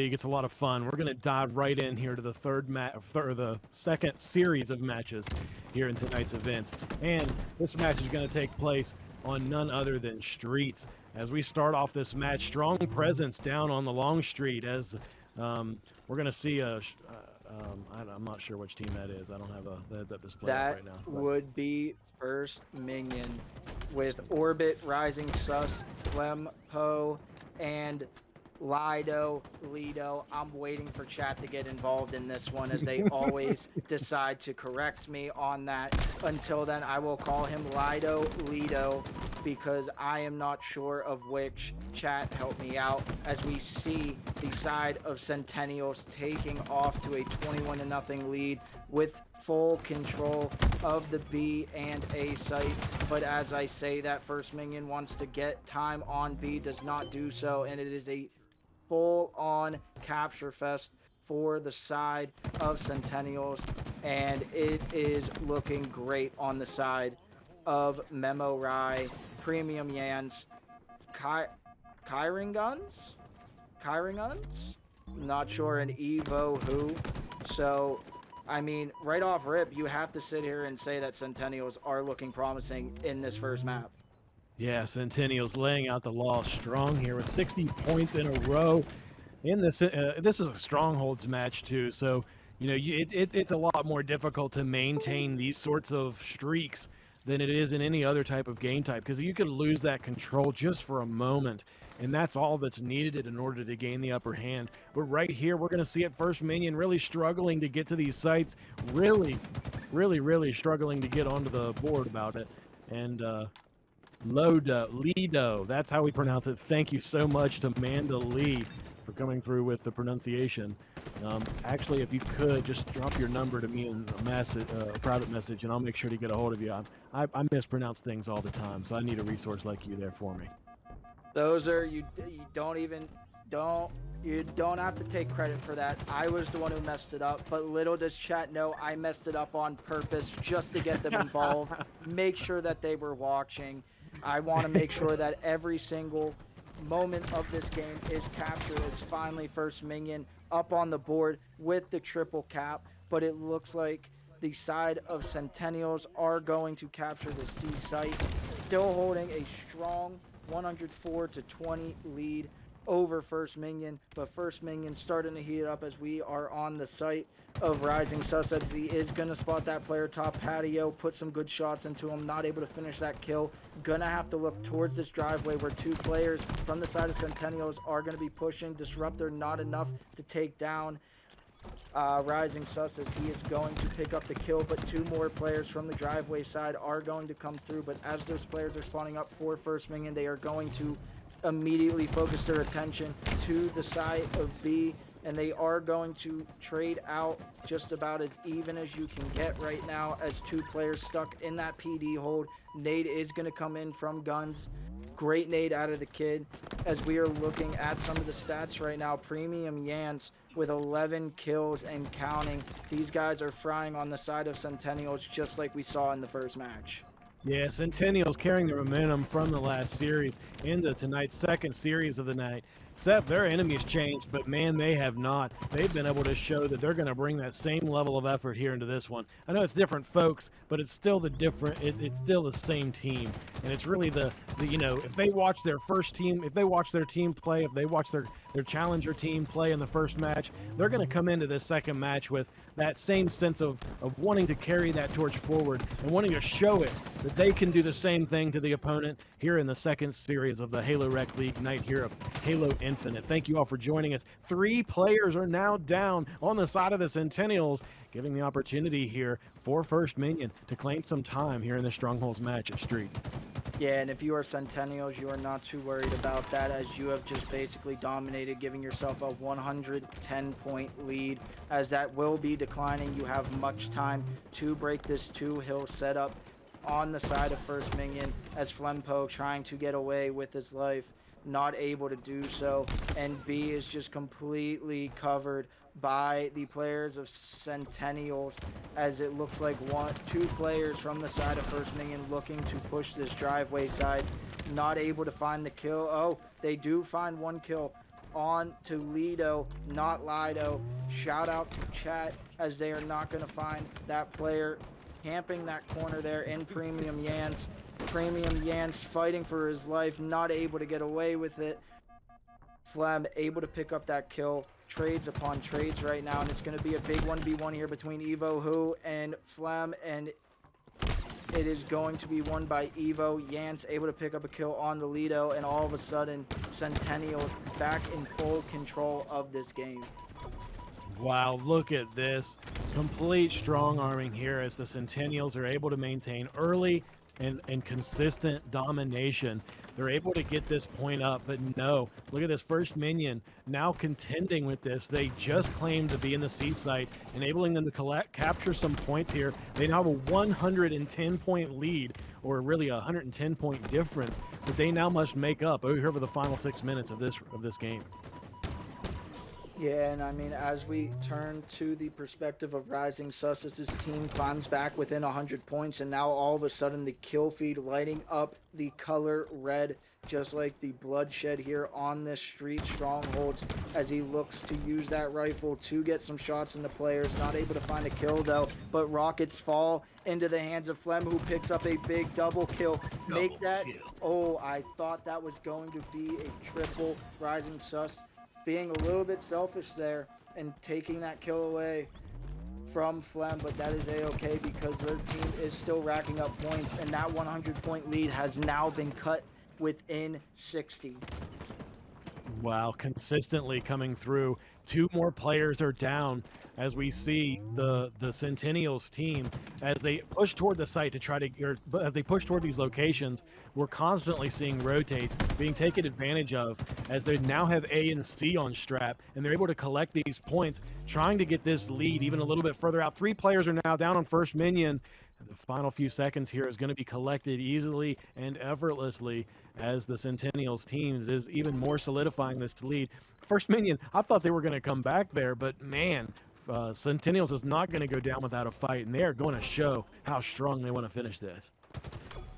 League. It's a lot of fun. We're going to dive right in here to the the second series of matches here in tonight's events. And this match is going to take place on none other than Streets. As we start off this match, strong presence down on the long street as we're going to see I'm not sure which team that is. I don't have the heads-up display up right now. That would be First Minion with Orbit, Rising Sus, Flempo, and Lido. I'm waiting for chat to get involved in this one as they always decide to correct me on that. Until then, I will call him Lido, because I am not sure of which. Chat, help me out as we see the side of Centennials taking off to a 21-0 lead with full control of the B and A site. But as I say that, First Minion wants to get time on B, does not do so, and it is a full-on capture fest for the side of Centennials, and it is looking great on the side of Memo Rai, Premium Yans, Kyring Guns? Not sure, an Evo who. So, I mean, right off rip, you have to sit here and say that Centennials are looking promising in this first map. Yeah, Centennials laying out the law strong here with 60 points in a row. In this, this is a strongholds match too, so you know it's a lot more difficult to maintain these sorts of streaks than it is in any other type of game type, because you could lose that control just for a moment, and that's all that's needed in order to gain the upper hand. But right here, we're going to see it First Minion really struggling to get to these sites, really struggling to get onto the board about it. And Lido, that's how we pronounce it. Thank you so much to Manda Lee for coming through with the pronunciation. Actually, if you could, just drop your number to me in a private message, and I'll make sure to get a hold of you. I mispronounce things all the time, so I need a resource like you there for me. Those are, you don't have to take credit for that. I was the one who messed it up, but little does chat know I messed it up on purpose just to get them involved, make sure that they were watching. I want to make sure that every single moment of this game is captured. It's finally First Minion up on the board with the triple cap, but it looks like the side of Centennials are going to capture the C site, still holding a strong 104-20 lead over First Minion, but First Minion starting to heat it up as we are on the site of Rising Sus. He is going to spot that player top patio, put some good shots into him, not able to finish that kill. Gonna have to look towards this driveway where two players from the side of Centennials are going to be pushing. Disruptor not enough to take down Rising Sus as he is going to pick up the kill, but two more players from the driveway side are going to come through. But as those players are spawning up for First Minion, they are going to immediately focus their attention to the side of B, and they are going to trade out just about as even as you can get right now as two players stuck in that PD hold. Nade is going to come in from guns. Great nade out of the kid. As we are looking at some of the stats right now, Premium Yance with 11 kills and counting. These guys are frying on the side of Centennials just like we saw in the first match. Yeah, Centennials carrying the momentum from the last series into tonight's second series of the night. Except their enemies changed, but man, they have not. They've been able to show that they're going to bring that same level of effort here into this one. I know it's different folks, but it's still it's still the same team. And it's really the you know, if they watch their first team, if they watch their team play, if they watch their challenger team play in the first match, they're going to come into this second match with that same sense of wanting to carry that torch forward and wanting to show it that they can do the same thing to the opponent here in the second series of the Halo Rec League night here of Halo Infinite. Thank you all for joining us. 3 players are now down on the side of the Centennials, giving the opportunity here for First Minion to claim some time here in the Strongholds match at Streets. Yeah, and if you are Centennials, you are not too worried about that, as you have just basically dominated, giving yourself a 110-point lead. As that will be declining, you have much time to break this 2-hill setup on the side of First Minion, as Flempo trying to get away with his life, not able to do so, and B is just completely covered by the players of Centennials, as it looks like 2 players from the side of First Minion looking to push this driveway side, not able to find the kill. Oh, they do find 1 kill. on to Lido, not Lido. Shout out to chat, as they are not going to find that player camping that corner there in Premium Yans. Premium Yans fighting for his life, not able to get away with it. Flem able to pick up that kill. Trades upon trades right now, and it's going to be a big 1v1 here between Evo Who and Flem, and it is going to be won by Evo. Yance able to pick up a kill on the Lido, and all of a sudden, Centennials back in full control of this game. Wow, look at this. Complete strong arming here as the Centennials are able to maintain early and consistent domination. They're able to get this point up, but no. Look at this First Minion now contending with this. They just claimed to be in the C site, enabling them to capture some points here. They now have a 110-point lead, or really a 110-point difference, that they now must make up over the final 6 minutes of this game. Yeah, and I mean, as we turn to the perspective of Rising Sus, as his team climbs back within 100 points, and now all of a sudden the kill feed lighting up the color red, just like the bloodshed here on this street stronghold, as he looks to use that rifle to get some shots in the players. Not able to find a kill though, but rockets fall into the hands of Flem, who picks up a big double kill. Make that. Oh, I thought that was going to be a triple. Rising Sus being a little bit selfish there and taking that kill away from Flem, but that is a-okay because their team is still racking up points, and that 100-point lead has now been cut within 60. Wow, consistently coming through. 2 more players are down as we see the Centennials team as they push toward the site to try to, as they push toward these locations. We're constantly seeing rotates being taken advantage of as they now have A and C on strap, and they're able to collect these points, trying to get this lead even a little bit further out. 3 players are now down on First Minion. The final few seconds here is going to be collected easily and effortlessly as the Centennials teams is even more solidifying this lead. First Minion, I thought they were going to come back there, but man, Centennials is not going to go down without a fight, and they are going to show how strong they want to finish this.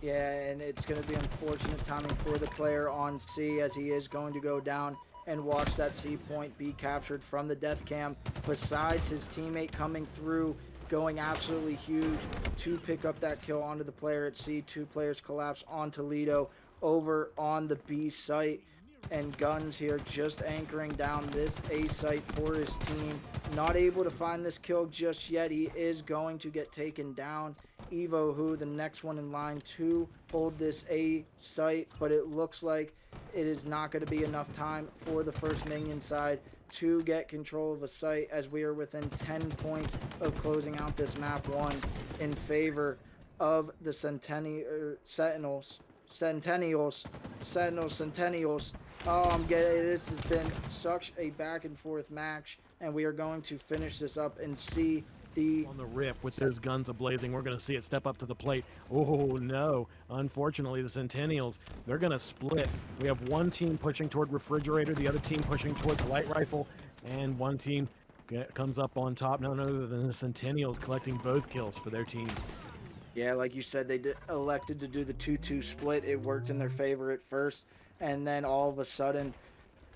Yeah, and it's going to be unfortunate timing for the player on C, as he is going to go down and watch that C point be captured from the death cam. Besides his teammate coming through, going absolutely huge to pick up that kill onto the player at C. 2 players collapse onto Lido over on the B site, and Guns here just anchoring down this A site for his team. Not able to find this kill just yet. He is going to get taken down. Evo Who, the next one in line to hold this A site, but it looks like it is not going to be enough time for the First Minion side to get control of a site, as we are within 10 points of closing out this map 1 in favor of the Centennials. Oh, this has been such a back and forth match, and we are going to finish this up and see the on the rip with those guns ablazing. We're going to see it step up to the plate. Oh no, unfortunately the Centennials, they're going to split. We have one team pushing toward refrigerator, the other team pushing toward the light rifle, and one team comes up on top, none other than the Centennials, collecting both kills for their team. Yeah, like you said, they elected to do the 2-2 split. It worked in their favor at first, and then all of a sudden,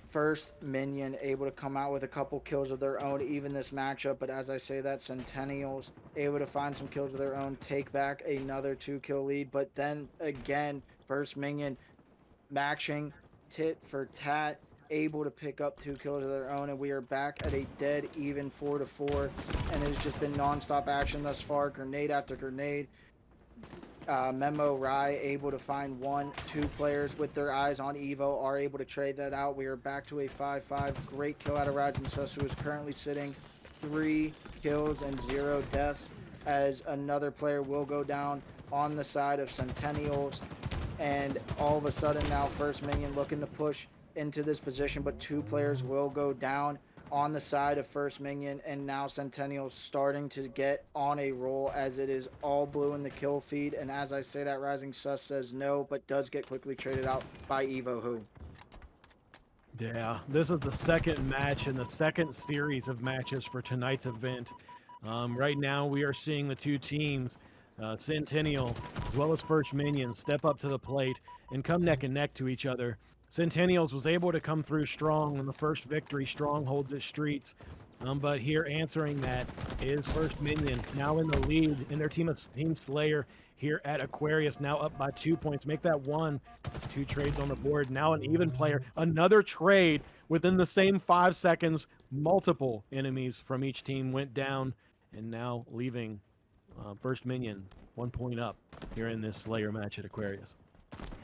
First Minion able to come out with a couple kills of their own, even this matchup. But as I say that, Centennials able to find some kills of their own, take back another 2-kill lead. But then again, First Minion matching tit for tat, able to pick up 2 kills of their own, and we are back at a dead even 4-4. And it's just been non-stop action thus far, grenade after grenade. Memo Rai able to find 1-2 players with their eyes on Evo, are able to trade that out. We are back to a 5-5. Great kill out of Rising Sus, who is currently sitting 3 kills and 0 deaths, as another player will go down on the side of Centennials. And all of a sudden now First Minion looking to push into this position, but 2 players will go down on the side of First Minion, and now Centennials starting to get on a roll, as it is all blue in the kill feed. And as I say that, Rising Sus says no, but does get quickly traded out by Evo Who. Yeah, this is the second match in the second series of matches for tonight's event. Right now we are seeing the 2 teams, Centennial as well as First Minion, step up to the plate and come neck and neck to each other. Centennials was able to come through strong in the first victory. Strong holds its streets. But here answering that is First Minion, now in the lead in their Team Slayer here at Aquarius, now up by 2 points. Make that one. It's 2 trades on the board. Now an even player. Another trade within the same 5 seconds. Multiple enemies from each team went down, and now leaving First Minion 1 point up here in this Slayer match at Aquarius.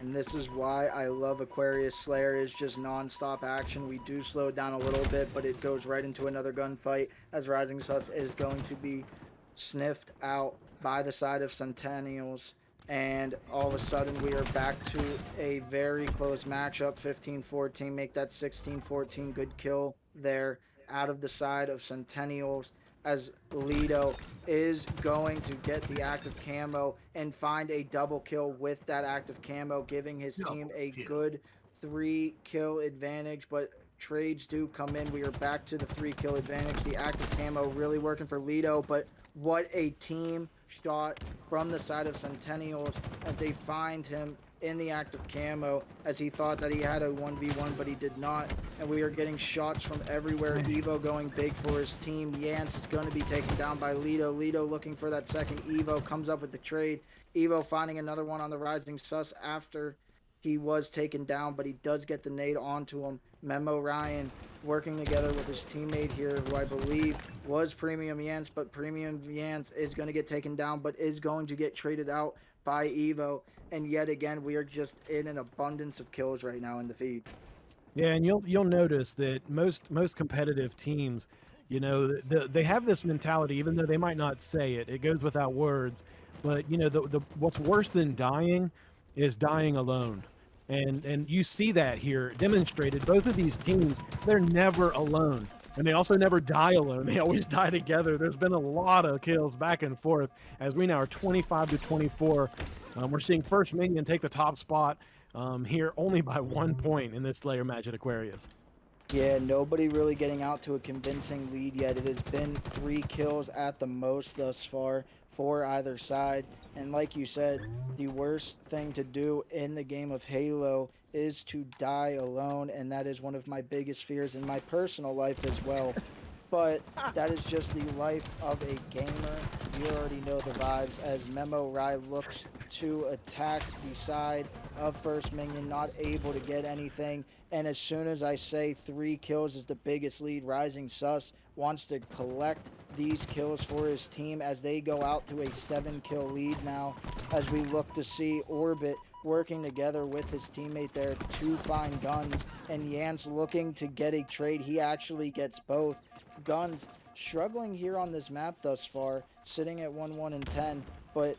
And this is why I love Aquarius. Slayer is just non-stop action. We do slow it down a little bit, but it goes right into another gunfight as Rising Sus is going to be sniffed out by the side of Centennials. And all of a sudden we are back to a very close matchup, 15-14. Make that 16-14. Good kill there out of the side of Centennials, as Lido is going to get the active camo and find a double kill with that active camo, giving his team a good 3-kill advantage. But trades do come in. We are back to the 3-kill advantage. The active camo really working for Lido, but what a team shot from the side of Centennials as they find him in the active camo, as he thought that he had a 1v1, but he did not. And we are getting shots from everywhere. Evo going big for his team. Yance is going to be taken down by Lido. Lido looking for that second Evo, comes up with the trade. Evo finding another one on the Rising Sus after he was taken down, but he does get the nade onto him. Memo Ryan working together with his teammate here, who I believe was Premium Yance, but Premium Yance is going to get taken down, but is going to get traded out by Evo. And yet again, we are just in an abundance of kills right now in the feed. Yeah, and you'll notice that most competitive teams, you know, they have this mentality, even though they might not say it. It goes without words. But you know, the what's worse than dying is dying alone. And you see that here demonstrated. Both of these teams, they're never alone. And they also never die alone. They always die together. There's been a lot of kills back and forth as we now are 25-24. We're seeing First Minion take the top spot here only by 1 point in this Slayer match at Aquarius. Yeah, nobody really getting out to a convincing lead yet. It has been 3 kills at the most thus far for either side. And like you said, the worst thing to do in the game of Halo is to die alone, and that is one of my biggest fears in my personal life as well. But that is just the life of a gamer. You already know the vibes as Memo Rai looks to attack the side of First Minion, not able to get anything. And as soon as I say 3 kills is the biggest lead, Rising Sus wants to collect these kills for his team as they go out to a 7-kill lead now, as we look to see Orbit working together with his teammate there to find guns, and Yance looking to get a trade. He actually gets both. Guns struggling here on this map thus far, sitting at 1-1-10, but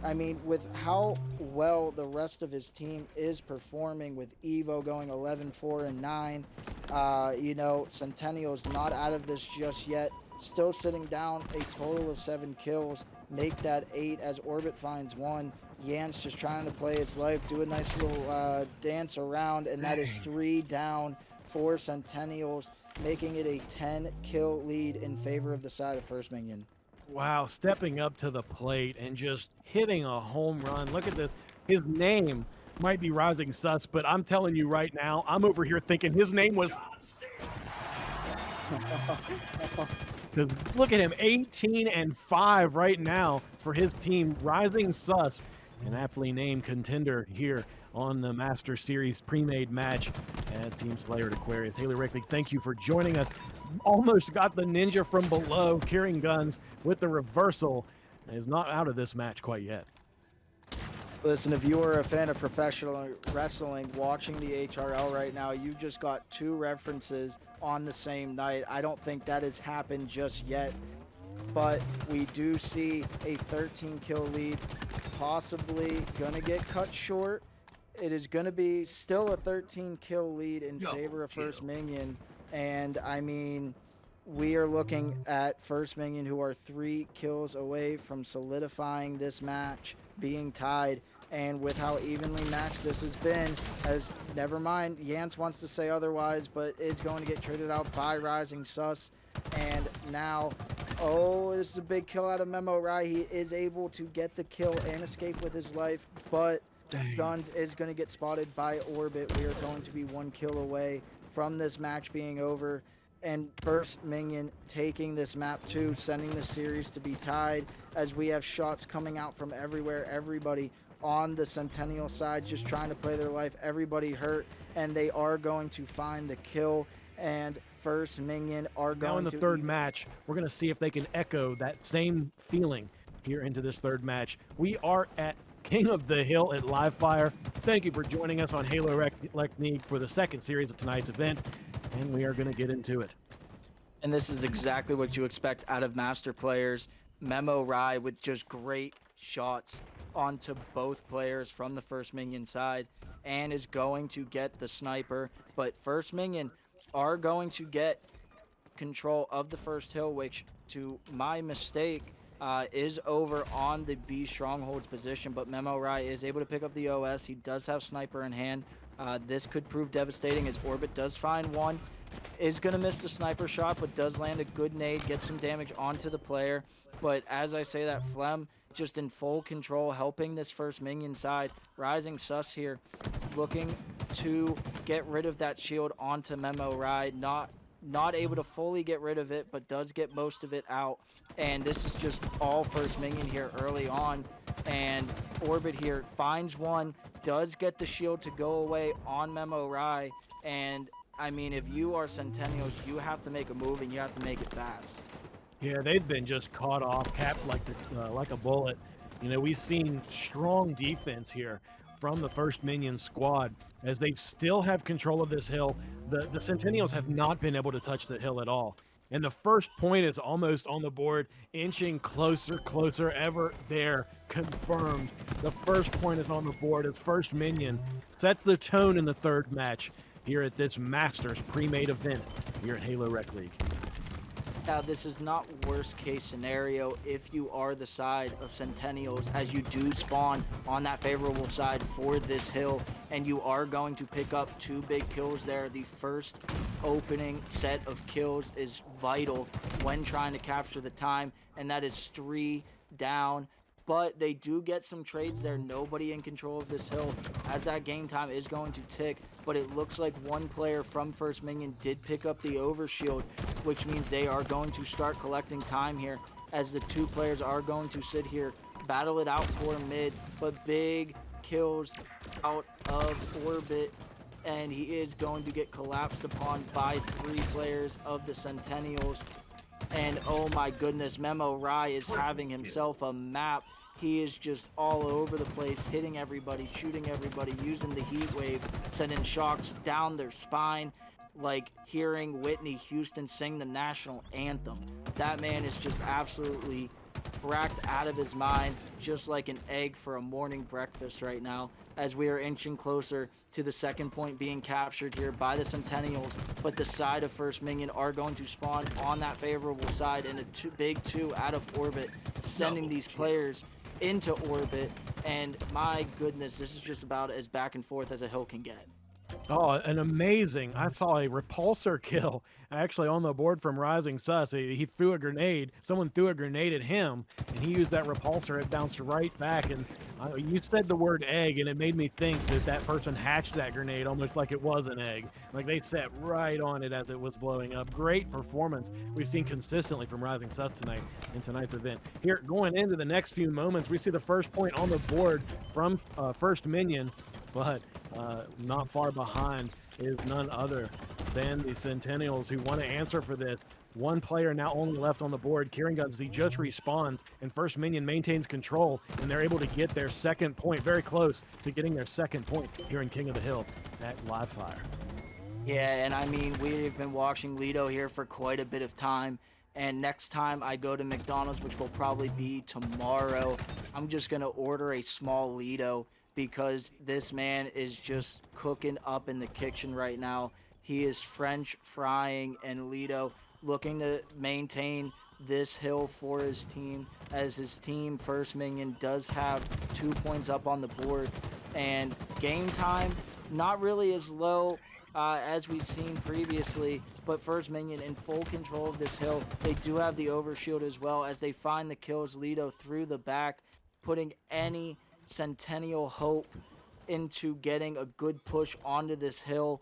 I mean, with how well the rest of his team is performing, with Evo going 11-4-9, you know, Centennials not out of this just yet, still sitting down a total of 7 kills, make that 8 as Orbit finds 1. Yance just trying to play its life, do a nice little dance around, and that is 3 down for Centennials, making it a 10-kill lead in favor of the side of First Minion. Wow, stepping up to the plate and just hitting a home run. Look at this. His name might be Rising Sus, but I'm telling you right now, I'm over here thinking his name was... Because look at him, 18-5 right now for his team. Rising Sus, an aptly named contender here on the Master Series Premade match at Team Slayer at Aquarius. Haley Rickley, thank you for joining us. Almost got the ninja from below, carrying guns with the reversal. Is not out of this match quite yet. Listen, if you are a fan of professional wrestling, watching the HRL right now, you just got 2 references on the same night. I don't think that has happened just yet, but we do see a 13-kill lead, possibly gonna get cut short. It is gonna be still a 13-kill lead in favor of First Minion, and I mean, we are looking at First Minion, who are 3 kills away from solidifying this match, being tied. And with how evenly matched this has been, as never mind, Yance wants to say otherwise, but is going to get traded out by Rising Sus. And now, oh, this is a big kill out of Memo Rai. He is able to get the kill and escape with his life, but Dang. Guns is going to get spotted by Orbit. We are going to be 1 kill away from this match being over. And First Minion taking this map too, sending the series to be tied as we have shots coming out from everywhere. Everybody on the Centennial side just trying to play their life. Everybody hurt, and they are going to find the kill. And First Minion are going Now in the to third match, we're going to see if they can echo that same feeling here into this third match. We are at King of the Hill at Live Fire. Thank you for joining us on Halo League for the second series of tonight's event, and we are going to get into it. And this is exactly what you expect out of Master players. Memo Rai with just great shots onto both players from the First Minion side, and is going to get the sniper. But First Minion are going to get control of the first hill, which, to my mistake, is over on the B Stronghold's position. But Memo Rai is able to pick up the OS. He does have sniper in hand. This could prove devastating as Orbit does find one. Is going to miss the sniper shot, but does land a good nade, get some damage onto the player. But as I say that, Flem just in full control, helping this First Minion side. Rising Sus here, looking to get rid of that shield onto Memo Rai. Not able to fully get rid of it, but does get most of it out. And this is just all First Minion here early on. And Orbit here finds one, does get the shield to go away on Memo Rai. And I mean, if you are Centennials, you have to make a move, and you have to make it fast. Yeah, they've been just caught off, capped like a bullet. You know, we've seen strong defense here from the First Minion squad as they still have control of this hill. The Centennials have not been able to touch the hill at all. And the first point is almost on the board, inching closer, ever there, confirmed. The first point is on the board as First Minion sets the tone in the third match here at this Masters Premade event here at Halo Rec League. Now, this is not worst case scenario if you are the side of Centennials, as you do spawn on that favorable side for this hill, and you are going to pick up 2 big kills there. The first opening set of kills is vital when trying to capture the time, and that is 3 down. But they do get some trades there. Nobody in control of this hill as that game time is going to tick. But it looks like one player from First Minion did pick up the overshield, which means they are going to start collecting time here as the 2 players are going to sit here, battle it out for mid. But big kills out of Orbit, and he is going to get collapsed upon by 3 players of the Centennials. And oh my goodness, Memo Rai is having himself a map. He is just all over the place, hitting everybody, shooting everybody, using the heat wave, sending shocks down their spine, like hearing Whitney Houston sing the national anthem. That man is just absolutely cracked out of his mind, just like an egg for a morning breakfast right now, as we are inching closer to the second point being captured here by the Centennials. But the side of First Minion are going to spawn on that favorable side, and a big 2 out of Orbit, sending these players into Orbit. And my goodness, this is just about as back and forth as a hill can get. Oh, an amazing. I saw a repulsor kill actually on the board from Rising Sus. He threw a grenade. Someone threw a grenade at him, and he used that repulsor. It bounced right back. And you said the word egg, and it made me think that that person hatched that grenade almost like it was an egg. Like they sat right on it as it was blowing up. Great performance we've seen consistently from Rising Sus tonight in tonight's event. Here, going into the next few moments, we see the first point on the board from First Minion. But not far behind is none other than the Centennials, who want to answer for this. One player now only left on the board. Kieran Guns, he just respawns, and First Minion maintains control, and they're able to get their second point, very close to getting their second point here in King of the Hill at Live Fire. Yeah, and I mean, we've been watching Lido here for quite a bit of time. And next time I go to McDonald's, which will probably be tomorrow, I'm just going to order a small Lido, because this man is just cooking up in the kitchen right now. He is French frying, and Lido looking to maintain this hill for his team, as his team, First Minion, does have 2 points up on the board. And game time, not really as low as we've seen previously, but First Minion in full control of this hill. They do have the overshield as well, as they find the kills. Lido through the back, putting any Centennial hope into getting a good push onto this hill,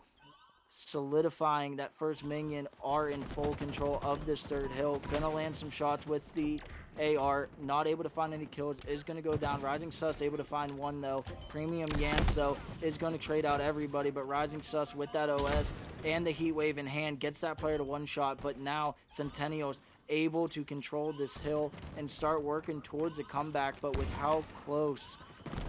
solidifying that First Minion are in full control of this third hill. Gonna land some shots with the AR, not able to find any kills, is going to go down. Rising Sus able to find one though. Premium Yance though is going to trade out everybody, but Rising Sus with that OS and the Heat Wave in hand gets that player to one shot. But now Centennials able to control this hill and start working towards a comeback. But with how close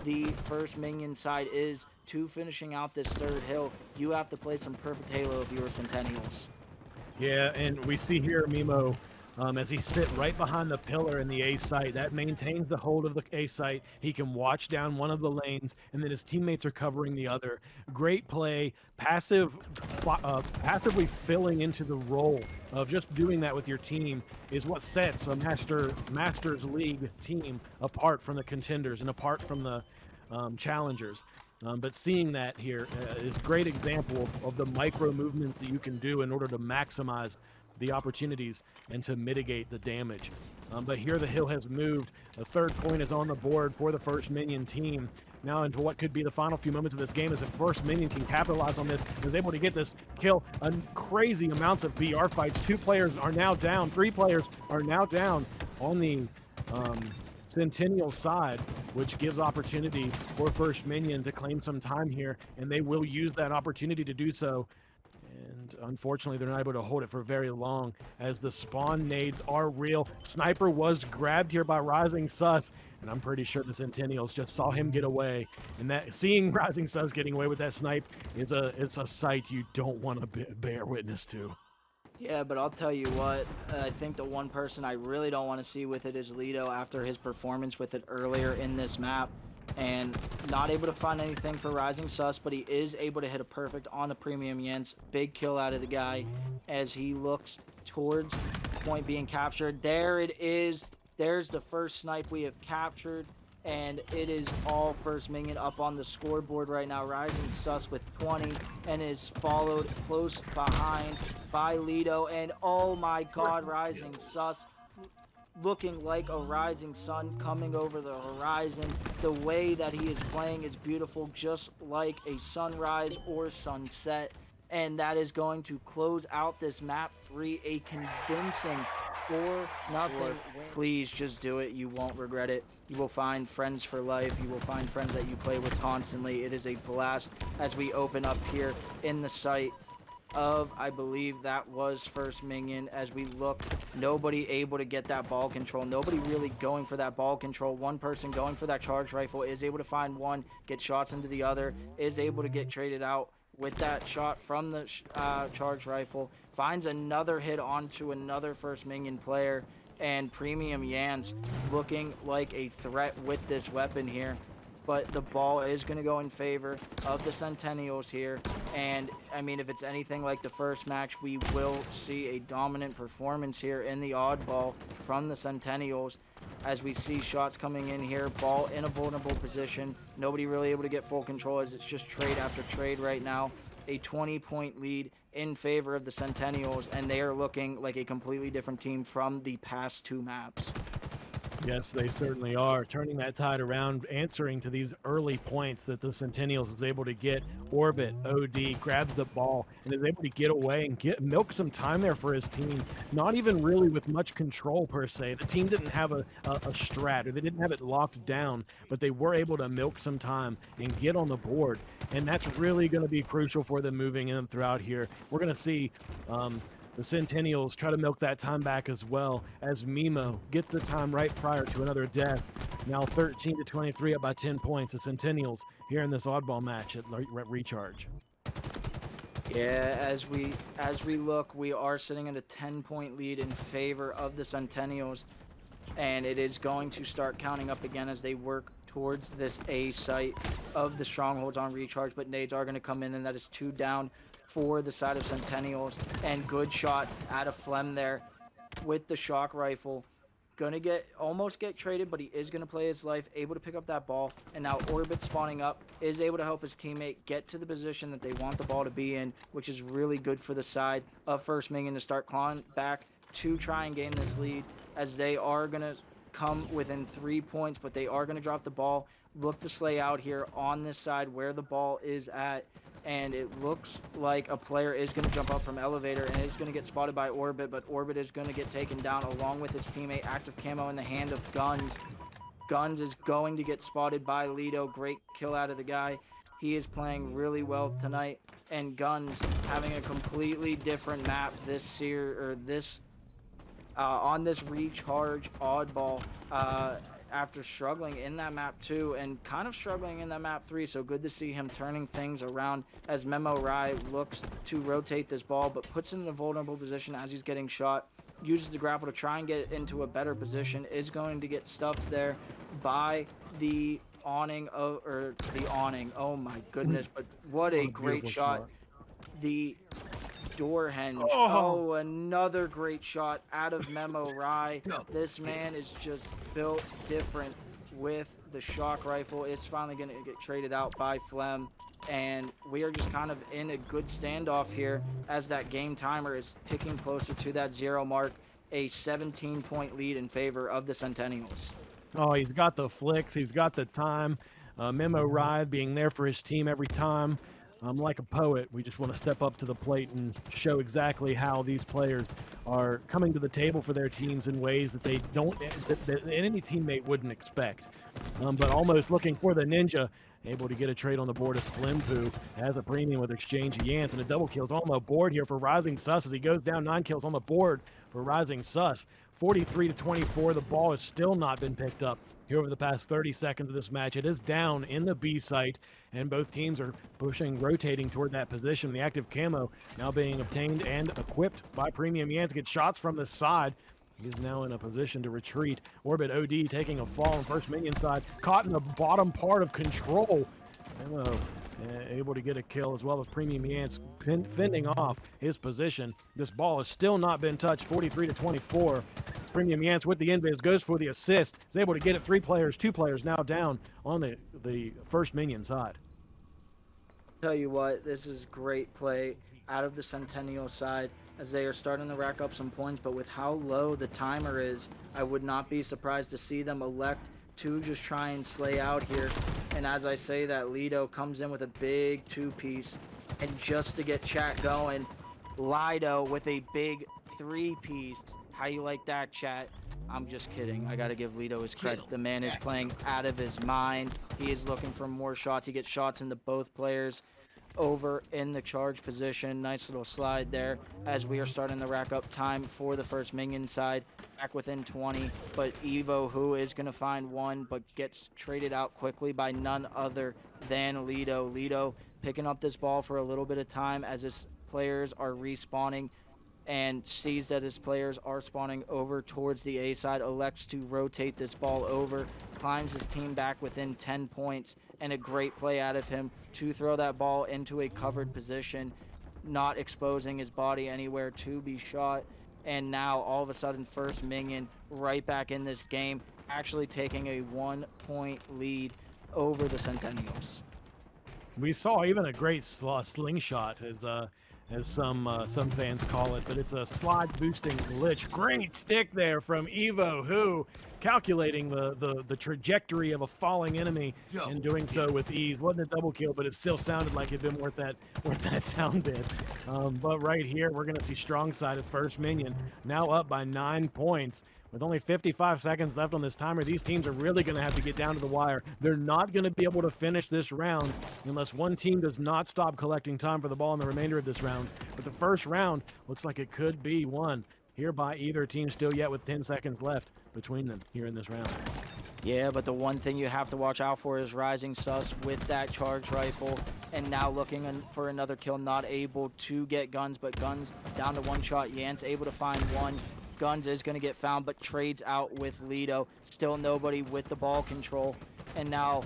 the First Minion side is to finishing out this third hill, you have to play some perfect Halo if you are Centennials. Yeah, and we see here Mimo as he sit right behind the pillar in the A site. That maintains the hold of the A site. He can watch down one of the lanes, and then his teammates are covering the other. Great play, passively filling into the role of just doing that with your team is what sets a Masters League team apart from the contenders and apart from the challengers. But seeing that here is a great example of the micro movements that you can do in order to maximize the opportunities and to mitigate the damage. But here the hill has moved. The third point is on the board for the First Minion team. Now into what could be the final few moments of this game, as if First Minion can capitalize on this, is able to get this kill. Crazy amounts of BR fights. 2 players are now down. 3 players are now down on the Centennial side, which gives opportunity for First Minion to claim some time here, and they will use that opportunity to do so. And unfortunately, they're not able to hold it for very long as the spawn nades are real. Sniper was grabbed here by Rising Sus, and I'm pretty sure the Centennials just saw him get away. And that seeing Rising Sus getting away with that snipe is a sight you don't want to bear witness to. Yeah, but I'll tell you what, I think the one person I really don't want to see with it is Lido after his performance with it earlier in this map. And not able to find anything for Rising Sus, but he is able to hit a perfect on the Premium Yens. Big kill out of the guy as he looks towards point being captured. There it is. There's the first snipe we have captured. And it is all First Minion up on the scoreboard right now. Rising Sus with 20 and is followed close behind by Lido. And oh my god, Rising Sus looking like a rising sun coming over the horizon. The way that he is playing is beautiful, just like a sunrise or sunset. And that is going to close out this map 3, a convincing 4-0 win. Please just do it. You won't regret it. You will find friends for life. You will find friends that you play with constantly. It is a blast as we open up here in the site of, I believe that was First Minion. As we look, nobody able to get that ball control. Nobody really going for that ball control. One person going for that charge rifle is able to find one, get shots into the other, is able to get traded out with that shot from the charge rifle, finds another hit onto another First Minion player, and Premium Yans looking like a threat with this weapon here. But the ball is going to go in favor of the Centennials here. And, I mean, if it's anything like the first match, we will see a dominant performance here in the oddball from the Centennials. As we see shots coming in here, ball in a vulnerable position. Nobody really able to get full control as it's just trade after trade right now. A 20-point lead in favor of the Centennials, and they are looking like a completely different team from the past 2 maps. Yes, they certainly are. Turning that tide around, answering to these early points that the Centennials is able to get. Orbit, OD, grabs the ball, and is able to get away and milk some time there for his team. Not even really with much control, per se. The team didn't have a strat, or they didn't have it locked down, but they were able to milk some time and get on the board. And that's really going to be crucial for them moving in throughout here. We're going to see the Centennials try to milk that time back as well, as Mimo gets the time right prior to another death. Now 13-23 up by 10 points. The Centennials here in this oddball match at Recharge. Yeah, as we look, we are sitting at a 10-point lead in favor of the Centennials, and it is going to start counting up again as they work towards this A site of the strongholds on Recharge. But nades are going to come in, and that is 2 down for the side of Centennials. And good shot out of Flem there with the shock rifle. Gonna almost get traded, but he is gonna play his life, able to pick up that ball. And now Orbit spawning up is able to help his teammate get to the position that they want the ball to be in, which is really good for the side of First Minion to start clawing back to try and gain this lead, as they are gonna come within 3 points, but they are going to drop the ball. Look to slay out here on this side where the ball is at. And it looks like a player is going to jump up from elevator and is going to get spotted by Orbit, but Orbit is going to get taken down along with his teammate. Active camo in the hand of Guns. Guns is going to get spotted by Lido. Great kill out of the guy. He is playing really well tonight. And Guns having a completely different map on this recharge oddball after struggling in that map 2 and kind of struggling in that map 3. So good to see him turning things around as Memo Rai looks to rotate this ball, but puts it in a vulnerable position as he's getting shot. Uses the grapple to try and get into a better position. Is going to get stuffed there by the awning. Oh my goodness, but what a great shot. The door hinge. Oh, another great shot out of Memo Rai. This man is just built different with the shock rifle. It's finally going to get traded out by Flem. And we are just kind of in a good standoff here as that game timer is ticking closer to that 0 mark. A 17-point lead in favor of the Centennials. Oh, he's got the flicks. He's got the time. Memo Rai being there for his team every time. Like a poet, we just want to step up to the plate and show exactly how these players are coming to the table for their teams in ways that they don't, that any teammate wouldn't expect. But almost looking for the ninja, able to get a trade on the board as Flimpu has a premium with exchange Yance, and a double kills on the board here for Rising Sus as he goes down. 9 kills on the board for Rising Sus. 43-24, the ball has still not been picked up here over the past 30 seconds of this match. It is down in the B site, and both teams are rotating toward that position. The active camo now being obtained and equipped by Premium Yance. Gets shots from the side. He is now in a position to retreat. Orbit OD taking a fall on First Minion side. Caught in the bottom part of control. Camo able to get a kill as well as Premium Yance fending off his position. This ball has still not been touched. 43-24. Premium Yance with the invis goes for the assist. Is able to get it. 2 players now down on the First Minion side. Tell you what, this is great play out of the Centennial side as they are starting to rack up some points, but with how low the timer is, I would not be surprised to see them elect to just try and slay out here. And as I say that, Lido comes in with a big 2-piece, and just to get chat going, Lido with a big 3-piece. How you like that, chat? I'm just kidding. I gotta give Lido his credit. The man is playing out of his mind. He is looking for more shots. He gets shots into both players over in the charge position. Nice little slide there as we are starting to rack up time for the First Minion side. Back within 20, but Evo, who is going to find one, but gets traded out quickly by none other than Lido. Lido picking up this ball for a little bit of time as his players are respawning and sees that his players are spawning over towards the A side, elects to rotate this ball over, climbs his team back within 10 points, and a great play out of him to throw that ball into a covered position, not exposing his body anywhere to be shot. And now all of a sudden First Minion right back in this game, actually taking a 1-point lead over the Centennials. We saw even a great slingshot as some fans call it, but it's a slide boosting glitch. Great stick there from Evo, who calculating the trajectory of a falling enemy and doing so with ease. Wasn't a double kill, but it still sounded like it'd been worth that sound bit. But right here, we're gonna see strong side of First Minion now up by 9 points. With only 55 seconds left on this timer, these teams are really going to have to get down to the wire. They're not going to be able to finish this round unless one team does not stop collecting time for the ball in the remainder of this round. But the first round looks like it could be won here by either team still yet with 10 seconds left between them here in this round. Yeah, but the one thing you have to watch out for is Rising Sus with that charge rifle, and now looking for another kill, not able to get Guns, but Guns down to 1 shot. Yance able to find one. Guns is going to get found, but trades out with Lido. Still nobody with the ball control. And now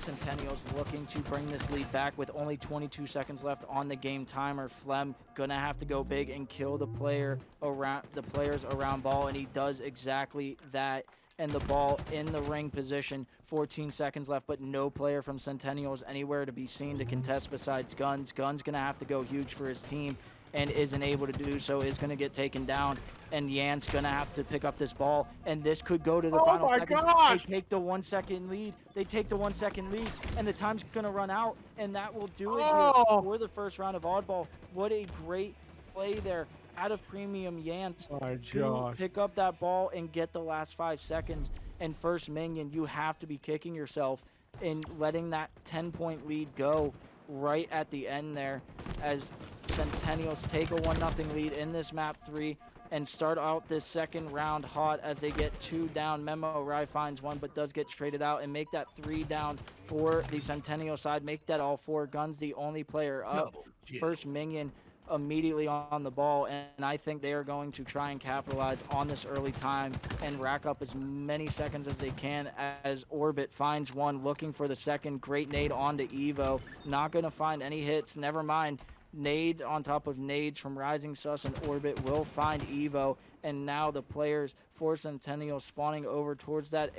Centennials looking to bring this lead back with only 22 seconds left on the game timer. Flem going to have to go big and kill the players around ball, and he does exactly that. And the ball in the ring position, 14 seconds left, but no player from Centennials anywhere to be seen to contest besides Guns. Guns going to have to go huge for his team. and isn't able to do so, is going to get taken down. And Yan's going to have to pick up this ball, and this could go to the final seconds. Gosh! They take the 1 second lead. They take the 1 second lead, and the time's going to run out, and that will do it here for the first round of Oddball. What a great play there out of Premium Yance to pick up that ball and get the last 5 seconds. And First Minion, you have to be kicking yourself in letting that 10-point lead go right at the end there, as Centennials take a 1-0 lead in this map 3 and start out this second round hot as they get 2 down. Memo Rai finds 1 but does get traded out and make that 3 down for the Centennial side. Make that all 4. Guns the only player up. First Minion immediately on the ball, and I think they are going to try and capitalize on this early time and rack up as many seconds as they can, as Orbit finds 1, looking for the second. Great nade onto Evo, not going to find any hits. Never mind, nade on top of nades from Rising Sus, and Orbit will find Evo. And now the players for Centennial spawning over towards that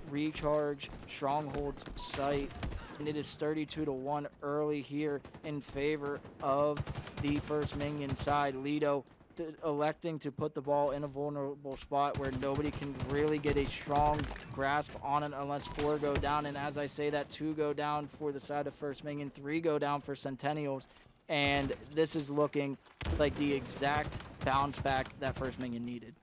recharge stronghold site, and it is 32-1 early here in favor of the First Minion side. Lido electing to put the ball in a vulnerable spot where nobody can really get a strong grasp on it unless 4 go down. And as I say that, 2 go down for the side of First Minion, 3 go down for Centennials. And this is looking like the exact bounce back that First Minion needed.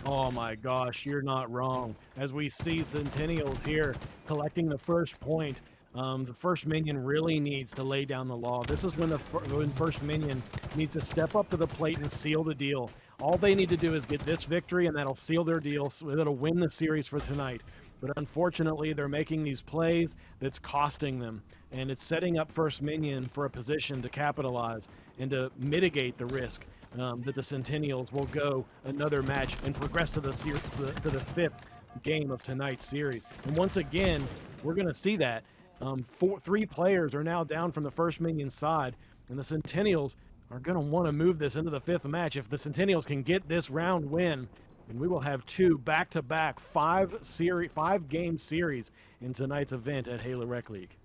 Oh my gosh, you're not wrong. As we see Centennials here collecting the first point, the First Minion really needs to lay down the law. This is when when First Minion needs to step up to the plate and seal the deal. All they need to do is get this victory, and that'll seal their deal. So that'll win the series for tonight. But unfortunately, they're making these plays that's costing them, and it's setting up First Minion for a position to capitalize and to mitigate the risk that the Centennials will go another match and progress to the series, to the 5th game of tonight's series. And once again, we're going to see that. 3 players are now down from the First Minion side, and the Centennials are going to want to move this into the 5th match. If the Centennials can get this round win, then we will have 2 back-to-back 5-game series in tonight's event at Halo Rec League.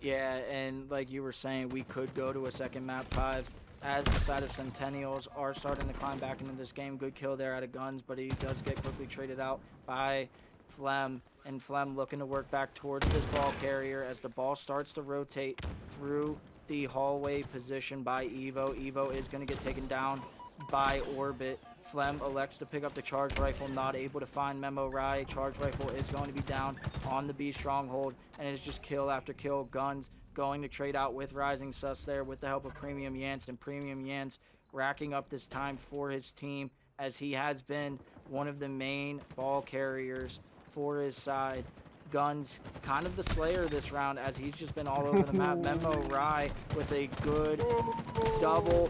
Yeah, and like you were saying, we could go to a second map 5 as the side of Centennials are starting to climb back into this game. Good kill there out of Guns, but he does get quickly traded out by Flem, and Flem looking to work back towards this ball carrier as the ball starts to rotate through the hallway position by Evo. Evo is going to get taken down by Orbit. Flem elects to pick up the charge rifle, not able to find Memo Rai. Charge rifle is going to be down on the B stronghold, and it's just kill after kill. Guns going to trade out with Rising Sus there with the help of Premium Yance, and Premium Yance racking up this time for his team, as he has been one of the main ball carriers for his side. Guns kind of the slayer this round, as he's just been all over the map. Memo Rai with a good double,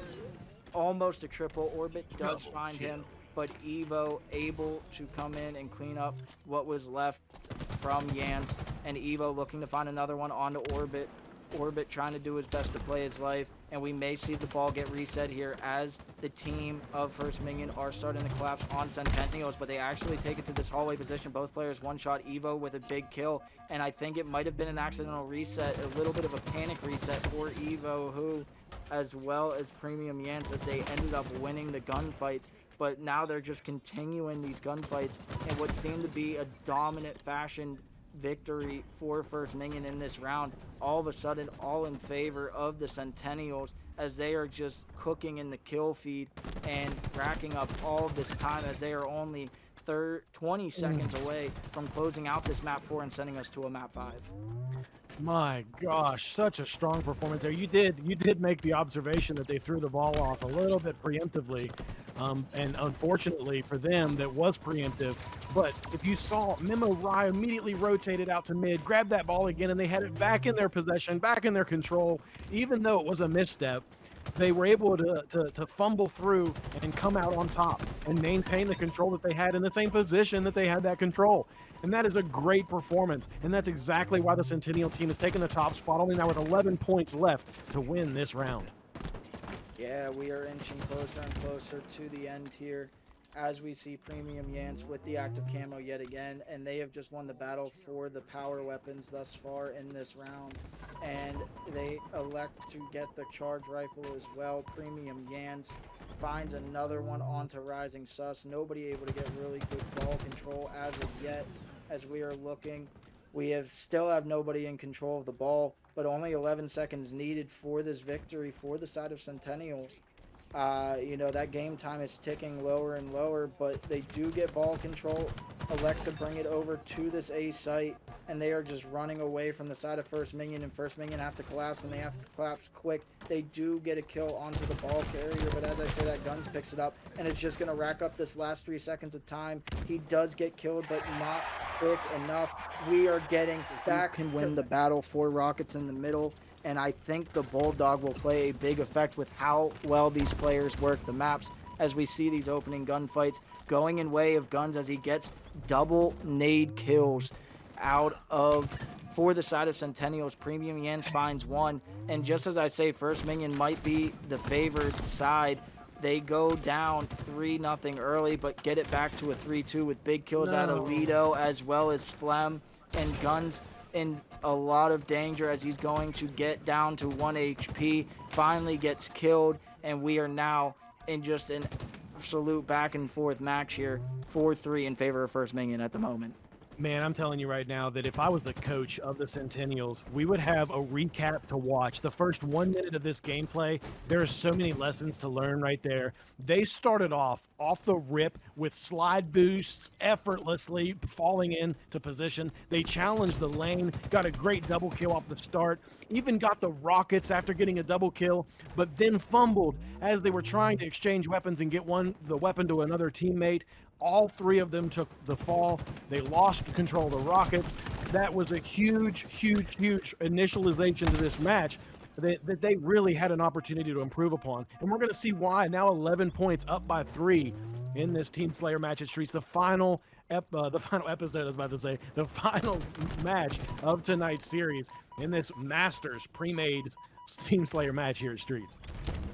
almost a triple. Orbit does find him, but Evo able to come in and clean up what was left from Yance, and Evo looking to find another one onto Orbit. Orbit trying to do his best to play his life, and we may see the ball get reset here as the team of First Minion are starting to collapse on Centennials, but they actually take it to this hallway position. Both players one-shot Evo with a big kill, and I think it might have been an accidental reset, a little bit of a panic reset for Evo, who, as well as Premium Yance, as they ended up winning the gunfights. But now they're just continuing these gunfights in what seemed to be a dominant fashion victory for First Minion in this round, all of a sudden all in favor of the Centennials, as they are just cooking in the kill feed and racking up all of this time, as they are only 20 seconds away from closing out this map 4 and sending us to a map 5. My gosh, such a strong performance there. You did make the observation that they threw the ball off a little bit preemptively, and unfortunately for them, that was preemptive. But if you saw, Memo Rai immediately rotated out to mid, grabbed that ball again, and they had it back in their possession, back in their control. Even though it was a misstep, they were able to fumble through and come out on top and maintain the control that they had in the same position that they had that control. And that is a great performance, and that's exactly why the Centennial team has taken the top spot, only now with 11 points left to win this round. Yeah, we are inching closer and closer to the end here as we see Premium Yance with the active camo yet again, and they have just won the battle for the power weapons thus far in this round, and they elect to get the charge rifle as well. Premium Yance finds another one onto Rising Sus. Nobody able to get really good ball control as of yet, as we are looking. We still have nobody in control of the ball, but only 11 seconds needed for this victory for the side of Centennials. That game time is ticking lower and lower, but they do get ball control, elect to bring it over to this A site, and they are just running away from the side of First Minion, and First Minion have to collapse, and they have to collapse quick. They do get a kill onto the ball carrier, but as I say, that Guns picks it up, and it's just going to rack up this last 3 seconds of time. He does get killed, but not quick enough. We are getting back and win the battle for Rockets in the middle. And I think the Bulldog will play a big effect with how well these players work the maps as we see these opening gunfights going in way of Guns as he gets double nade kills out of for the side of Centennials. Premium Yance finds one, and just as I say, First Minion might be the favored side. They go down 3-0 early, but get it back to a 3-2 with big kills out of Lido as well as Flem, and Guns in a lot of danger as he's going to get down to 1 HP, finally gets killed, and we are now in just an absolute back and forth match here, 4-3 in favor of First Minion at the moment. Man, I'm telling you right now that if I was the coach of the Centennials, we would have a recap to watch. The first 1 minute of this gameplay, there are so many lessons to learn right there. They started off the rip with slide boosts, effortlessly falling into position. They challenged the lane, got a great double kill off the start, even got the rockets after getting a double kill, but then fumbled as they were trying to exchange weapons and get the weapon to another teammate. All 3 of them took the fall. They lost control of the rockets. That was a huge initialization to this match that they really had an opportunity to improve upon. And we're going to see why. Now 11 points up by 3 in this Team Slayer match at Streets. The final episode, I was about to say, the final match of tonight's series in this Masters Premade Team Slayer match here at Streets.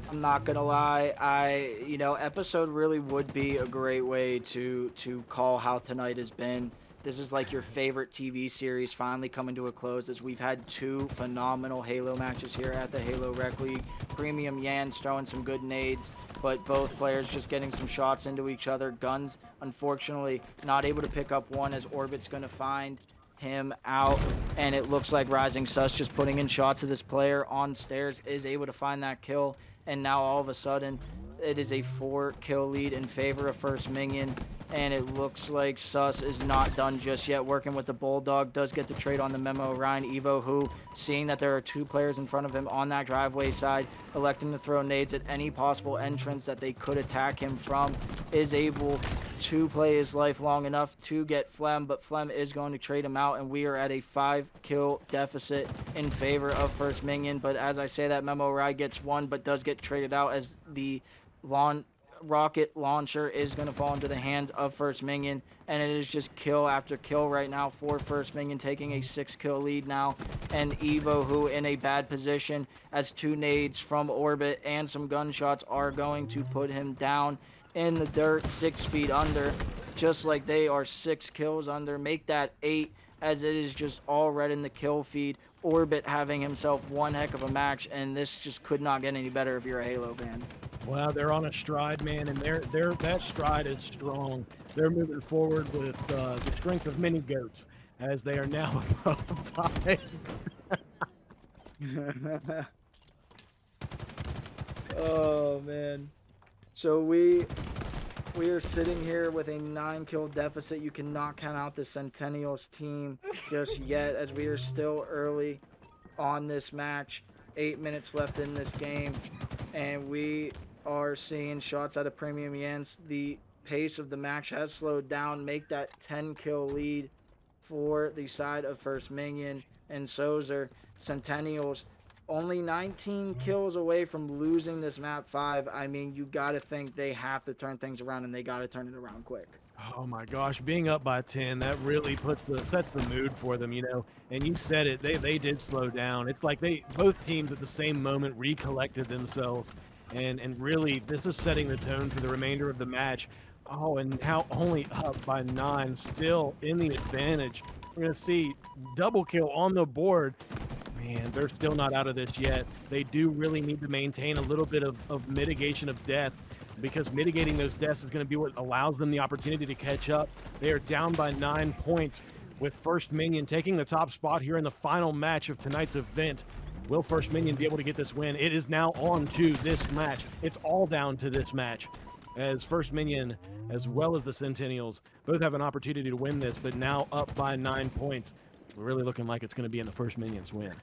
I'm not gonna lie, episode really would be a great way to call how tonight has been. This is like your favorite TV series finally coming to a close, as we've had 2 phenomenal Halo matches here at the Halo Rec League. Premium Yance throwing some good nades, but both players just getting some shots into each other. Guns, unfortunately, not able to pick up one as Orbit's gonna find him out, and it looks like Rising Sus just putting in shots to this player on stairs is able to find that kill, and now all of a sudden it is a 4-kill lead in favor of First Minion, and it looks like Sus is not done just yet. Working with the Bulldog, does get the trade on the memo. Ryan Evo, who, seeing that there are 2 players in front of him on that driveway side, electing to throw nades at any possible entrance that they could attack him from, is able to play his life long enough to get Flem, but Flem is going to trade him out, and we are at a 5-kill deficit in favor of First Minion. But as I say, that memo ride gets one, but does get traded out as the rocket launcher is going to fall into the hands of First Minion, and it is just kill after kill right now for First Minion, taking a 6-kill lead now. And Evo, who in a bad position as 2 nades from Orbit and some gunshots are going to put him down in the dirt, 6 feet under, just like they are 6 kills under. Make that 8, as it is just all red in the kill feed. Orbit having himself one heck of a match, and this just could not get any better if you're a Halo fan. Well, they're on a stride, man, and that stride is strong. They're moving forward with the strength of many goats, as they are now above 5. Oh man. So we are sitting here with a 9-kill deficit. You cannot count out the Centennials team just yet, as we are still early on this match. 8 minutes left in this game, and we are seeing shots out of Premium Yance. The pace of the match has slowed down. Make that 10-kill lead for the side of First Minion and Sozer. Centennials only 19 kills away from losing this map 5. I mean, you got to think they have to turn things around, and they got to turn it around quick. Oh my gosh, being up by 10, that really sets the mood for them, you know. And you said it, they did slow down. It's like both teams at the same moment recollected themselves, and really this is setting the tone for the remainder of the match. Oh, and now only up by 9, still in the advantage. We're going to see double kill on the board. Man, they're still not out of this yet. They do really need to maintain a little bit of mitigation of deaths, because mitigating those deaths is going to be what allows them the opportunity to catch up. They are down by 9 points, with First Minion taking the top spot here in the final match of tonight's event. Will First Minion be able to get this win? It is now on to this match. It's all down to this match, as First Minion, as well as the Centennials, both have an opportunity to win this, but now up by 9 points. Really looking like it's going to be in the First Minions win.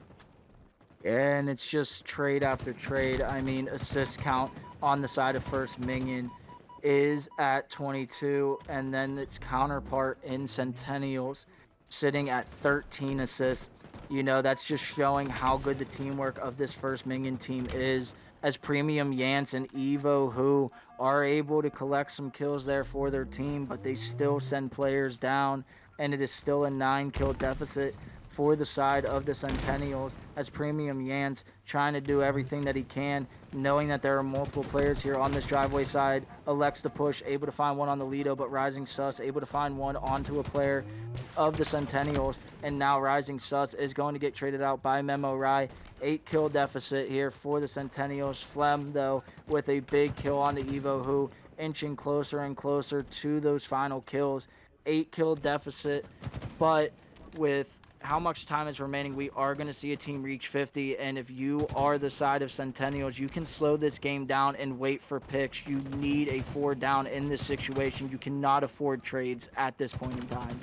And it's just trade after trade. I mean, assist count on the side of First Minion is at 22, and then its counterpart in Centennials sitting at 13 assists. You know, that's just showing how good the teamwork of this First Minion team is, as Premium Yance and Evo, who are able to collect some kills there for their team, but they still send players down, and it is still a 9-kill deficit for the side of the Centennials, as Premium Yance trying to do everything that he can, knowing that there are multiple players here on this driveway side, elects to push, able to find one on the Lido, but Rising Sus able to find one onto a player of the Centennials, and now Rising Sus is going to get traded out by Memo Rai. 8-kill deficit here for the Centennials. Flem, though, with a big kill on the Evo, who inching closer and closer to those final kills. 8-kill deficit, but with how much time is remaining, we are going to see a team reach 50, and if you are the side of Centennials, you can slow this game down and wait for picks. You need a 4 down in this situation. You cannot afford trades at this point in time.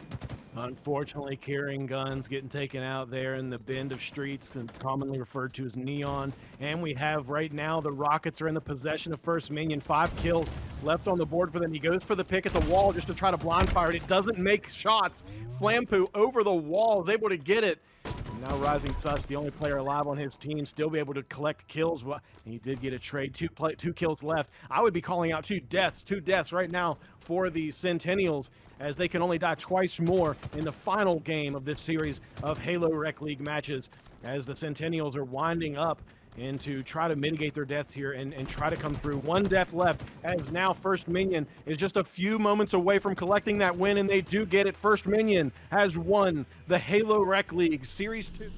Unfortunately, carrying guns getting taken out there in the bend of streets, commonly referred to as Neon. And we have right now the Rockets are in the possession of First Minion. 5 kills left on the board for them. He goes for the pick at the wall just to try to blind fire it. It doesn't make shots. Flampu over the wall is able to get it. And now Rising Sus, the only player alive on his team, still be able to collect kills. He did get a trade. 2 kills left. I would be calling out 2 deaths right now for the Centennials, as they can only die twice more in the final game of this series of Halo Rec League matches, as the Centennials are winding up and to try to mitigate their deaths here and try to come through. 1 death left, as now First Minion is just a few moments away from collecting that win, and they do get it. First Minion has won the Halo Rec League Series 2.